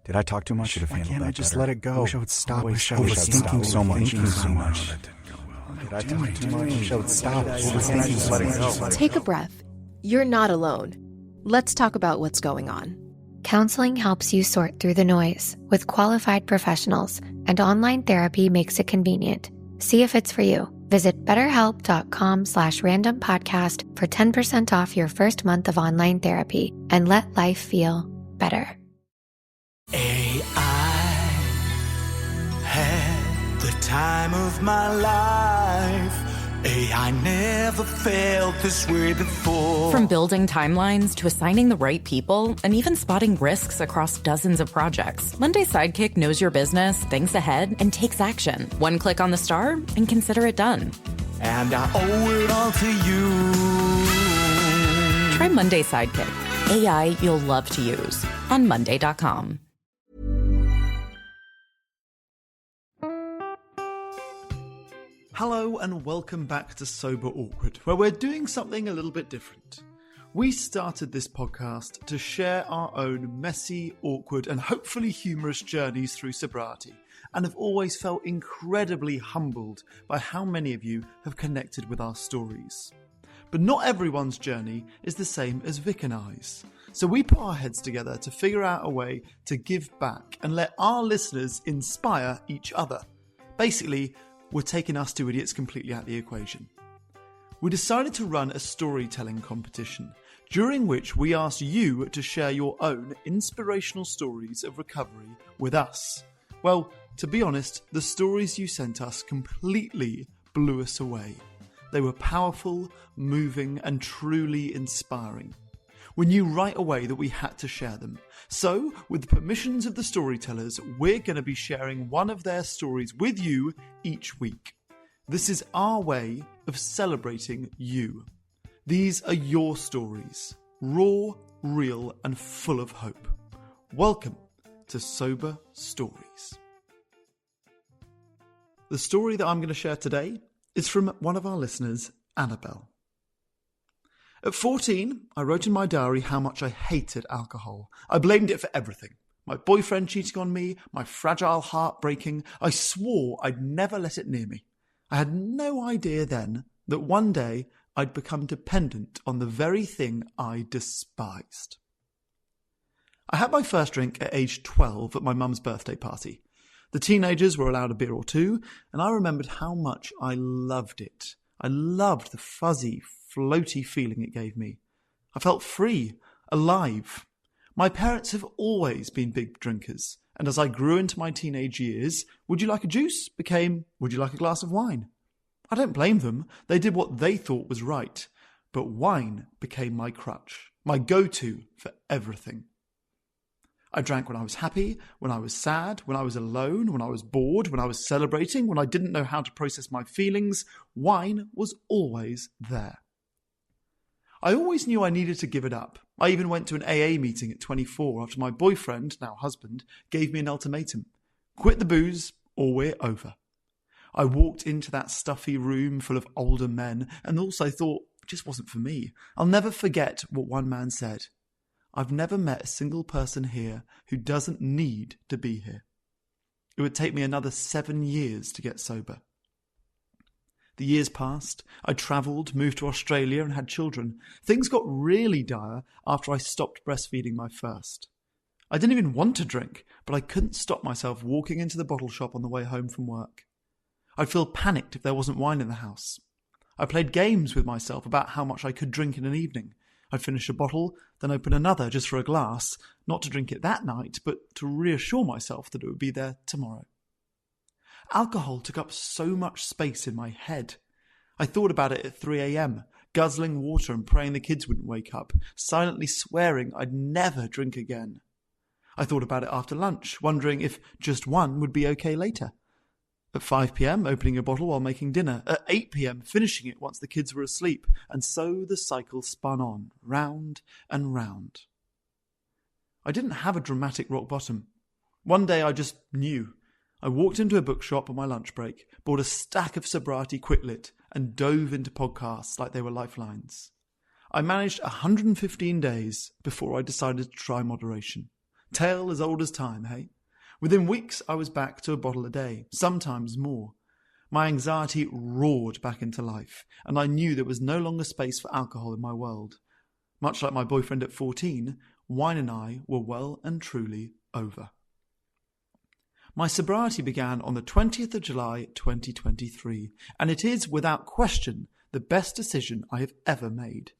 Did I talk too much? Should have handled that better. Why can't I just let it go? I wish I would stop. I wish I was thinking so much. Did I talk too much? I wish I would stop. Let it go. Take a breath. You're not alone. Let's talk about what's going on. Counseling helps you sort through the noise with qualified professionals, and online therapy makes it convenient. See if it's for you. Visit BetterHelp.com/randompodcast for 10% off your first month of online therapy and let life feel better. AI had the time of my life. AI never felt this way before. From building timelines to assigning the right people and even spotting risks across dozens of projects, Monday Sidekick knows your business, thinks ahead, and takes action. One click on the star and consider it done. And I owe it all to you. Try Monday Sidekick. AI you'll love to use on Monday.com. Hello and welcome back to Sober Awkward, where we're doing something a little bit different. We started this podcast to share our own messy, awkward and hopefully humorous journeys through sobriety, and have always felt incredibly humbled by how many of you have connected with our stories. But not everyone's journey is the same as Vic and I's. So we put our heads together to figure out a way to give back and let our listeners inspire each other. Basically, we're taking us two idiots completely out of the equation. We decided to run a storytelling competition, during which we asked you to share your own inspirational stories of recovery with us. Well, to be honest, the stories you sent us completely blew us away. They were powerful, moving, and truly inspiring. We knew right away that we had to share them. So, with the permissions of the storytellers, we're going to be sharing one of their stories with you each week. This is our way of celebrating you. These are your stories, raw, real, and full of hope. Welcome to Sober Stories. The story that I'm going to share today is from one of our listeners, Annabel. At 14, I wrote in my diary how much I hated alcohol. I blamed it for everything. My boyfriend cheating on me, my fragile heart breaking. I swore I'd never let it near me. I had no idea then that one day I'd become dependent on the very thing I despised. I had my first drink at age 12 at my mum's birthday party. The teenagers were allowed a beer or two, and I remembered how much I loved it. I loved the fuzzy, floaty feeling it gave me. I felt free, alive. My parents have always been big drinkers, and as I grew into my teenage years, would you like a juice became, would you like a glass of wine? I don't blame them. They did what they thought was right. But wine became my crutch, my go-to for everything. I drank when I was happy, when I was sad, when I was alone, when I was bored, when I was celebrating, when I didn't know how to process my feelings. Wine was always there. I always knew I needed to give it up. I even went to an AA meeting at 24 after my boyfriend, now husband, gave me an ultimatum. Quit the booze or we're over. I walked into that stuffy room full of older men and also thought it just wasn't for me. I'll never forget what one man said. I've never met a single person here who doesn't need to be here. It would take me another 7 years to get sober. The years passed. I travelled, moved to Australia and had children. Things got really dire after I stopped breastfeeding my first. I didn't even want to drink, but I couldn't stop myself walking into the bottle shop on the way home from work. I'd feel panicked if there wasn't wine in the house. I played games with myself about how much I could drink in an evening. I'd finish a bottle, then open another just for a glass, not to drink it that night, but to reassure myself that it would be there tomorrow. Alcohol took up so much space in my head. I thought about it at 3 a.m, guzzling water and praying the kids wouldn't wake up, silently swearing I'd never drink again. I thought about it after lunch, wondering if just one would be okay later. At 5 p.m, opening a bottle while making dinner. At 8 p.m, finishing it once the kids were asleep. And so the cycle spun on, round and round. I didn't have a dramatic rock bottom. One day I just knew. I walked into a bookshop on my lunch break, bought a stack of sobriety quick-lit, and dove into podcasts like they were lifelines. I managed 115 days before I decided to try moderation. Tale as old as time, hey? Within weeks, I was back to a bottle a day, sometimes more. My anxiety roared back into life, and I knew there was no longer space for alcohol in my world. Much like my boyfriend at 14, wine and I were well and truly over. My sobriety began on the 20th of July 2023, and it is, without question, the best decision I have ever made.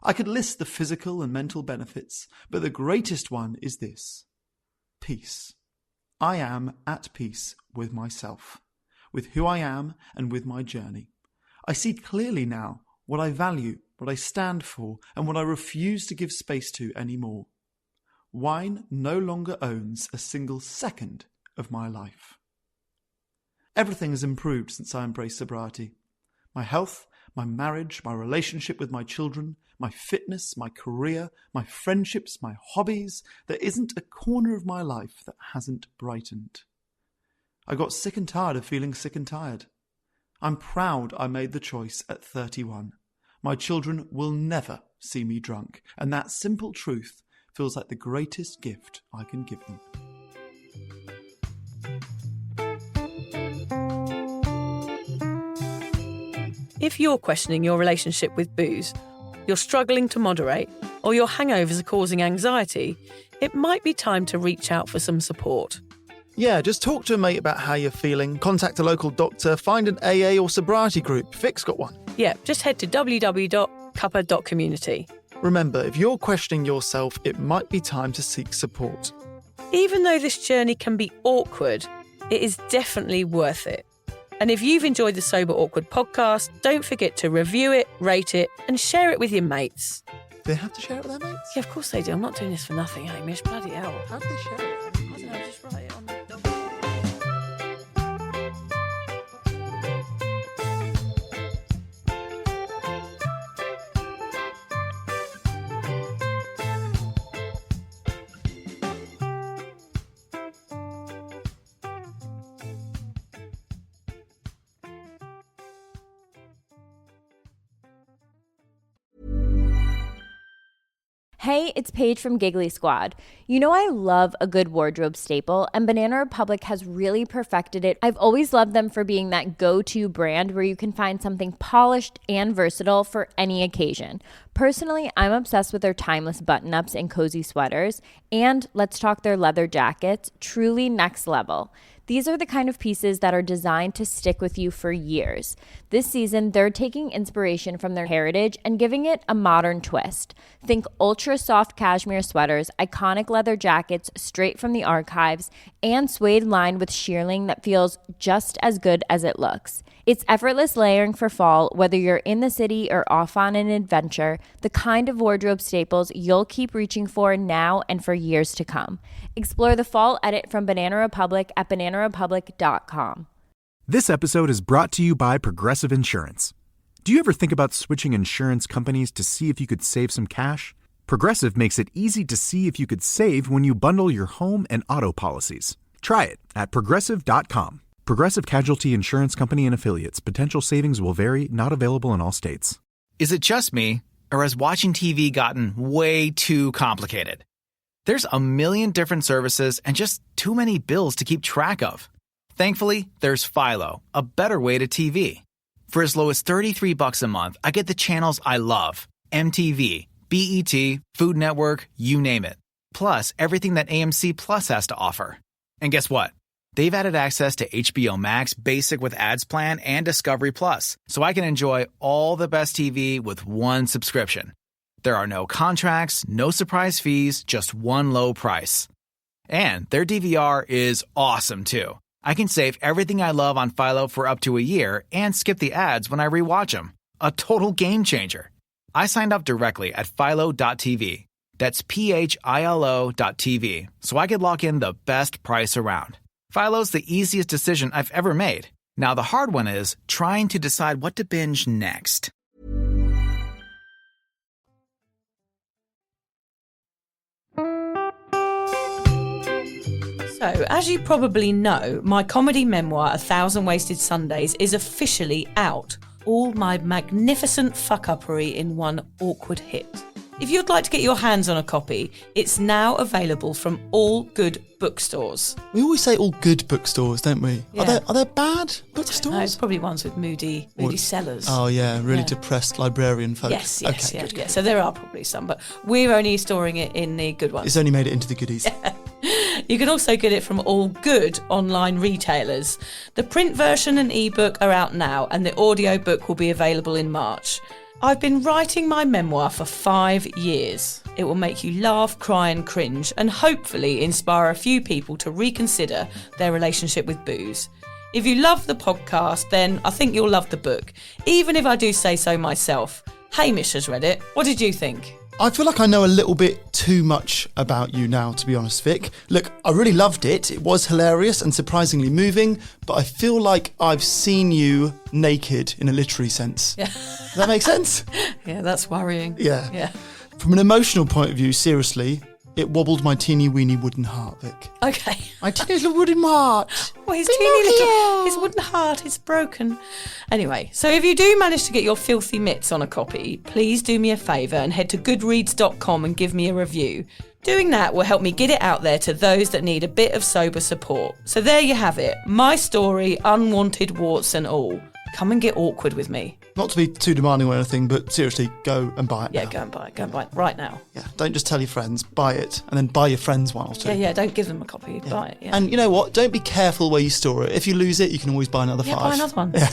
I could list the physical and mental benefits, but the greatest one is this: peace. I am at peace with myself, with who I am and with my journey. I see clearly now what I value, what I stand for, and what I refuse to give space to anymore. Wine no longer owns a single second of my life. Everything has improved since I embraced sobriety. My health, my marriage, my relationship with my children, my fitness, my career, my friendships, my hobbies. There isn't a corner of my life that hasn't brightened. I got sick and tired of feeling sick and tired. I'm proud I made the choice at 31. My children will never see me drunk, and that simple truth feels like the greatest gift I can give them. If you're questioning your relationship with booze, you're struggling to moderate, or your hangovers are causing anxiety, it might be time to reach out for some support. Yeah, just talk to a mate about how you're feeling, contact a local doctor, find an AA or sobriety group. Vic's got one. Yeah, just head to www.cuppa.community. Remember, if you're questioning yourself, it might be time to seek support. Even though this journey can be awkward, it is definitely worth it. And if you've enjoyed the Sober Awkward podcast, don't forget to review it, rate it, and share it with your mates. They have to share it with their mates? Yeah, of course they do. I'm not doing this for nothing, Hamish. Bloody hell. How do they share it? I don't know, just write it on the document. Hey, it's Paige from Giggly Squad. You know I love a good wardrobe staple, and Banana Republic has really perfected it. I've always loved them for being that go-to brand where you can find something polished and versatile for any occasion. Personally, I'm obsessed with their timeless button-ups and cozy sweaters, and let's talk their leather jackets, truly next level. These are the kind of pieces that are designed to stick with you for years. This season, they're taking inspiration from their heritage and giving it a modern twist. Think ultra soft cashmere sweaters, iconic leather jackets straight from the archives, and suede lined with shearling that feels just as good as it looks. It's effortless layering for fall, whether you're in the city or off on an adventure, the kind of wardrobe staples you'll keep reaching for now and for years to come. Explore the fall edit from Banana Republic at bananarepublic.com. This episode is brought to you by Progressive Insurance. Do you ever think about switching insurance companies to see if you could save some cash? Progressive makes it easy to see if you could save when you bundle your home and auto policies. Try it at Progressive.com. Progressive Casualty Insurance Company and Affiliates. Potential savings will vary, not available in all states. Is it just me, or has watching TV gotten way too complicated? There's a million different services and just too many bills to keep track of. Thankfully, there's Philo, a better way to TV. For as low as $33 a month, I get the channels I love. MTV, BET, Food Network, you name it. Plus, everything that AMC Plus has to offer. And guess what? They've added access to HBO Max Basic with Ads Plan and Discovery Plus, so I can enjoy all the best TV with one subscription. There are no contracts, no surprise fees, just one low price. And their DVR is awesome too. I can save everything I love on Philo for up to a year and skip the ads when I rewatch them. A total game changer. I signed up directly at philo.tv. That's PHILO.tv, so I could lock in the best price around. Philo's the easiest decision I've ever made. Now the hard one is trying to decide what to binge next. So, as you probably know, my comedy memoir, 1,000 Wasted Sundays, is officially out. All my magnificent fuck-uppery in one awkward hit. If you'd like to get your hands on a copy, it's now available from all good bookstores. We always say all good bookstores, don't we? Yeah. Are there bad bookstores? No, it's probably ones with moody sellers. Oh yeah, really depressed librarian folk. Yes, okay, yeah. So there are probably some, but we're only storing it in the good ones. It's only made it into the goodies. You can also get it from all good online retailers. The print version and ebook are out now, and the audiobook will be available in March. I've been writing my memoir for 5 years. It will make you laugh, cry and cringe, and hopefully inspire a few people to reconsider their relationship with booze. If you love the podcast, then I think you'll love the book, even if I do say so myself. Hamish has read it. What did you think? I feel like I know a little bit too much about you now, to be honest, Vic. Look, I really loved it. It was hilarious and surprisingly moving, but I feel like I've seen you naked in a literary sense. Yeah. Does that make sense? Yeah, that's worrying. Yeah. From an emotional point of view, seriously, it wobbled my teeny weeny wooden heart, Vic. Okay. My teeny little wooden heart. Well, his wooden heart is broken. Anyway, so if you do manage to get your filthy mitts on a copy, please do me a favour and head to goodreads.com and give me a review. Doing that will help me get it out there to those that need a bit of sober support. So there you have it. My story, unwanted warts and all. Come and get awkward with me. Not to be too demanding or anything, but seriously, go and buy it now. Go and buy it right now. Yeah, don't just tell your friends, buy it, and then buy your friends one or two. Yeah, don't give them a copy, buy it. Yeah. And you know what? Don't be careful where you store it. If you lose it, you can always buy another 5. Buy another one. Yeah.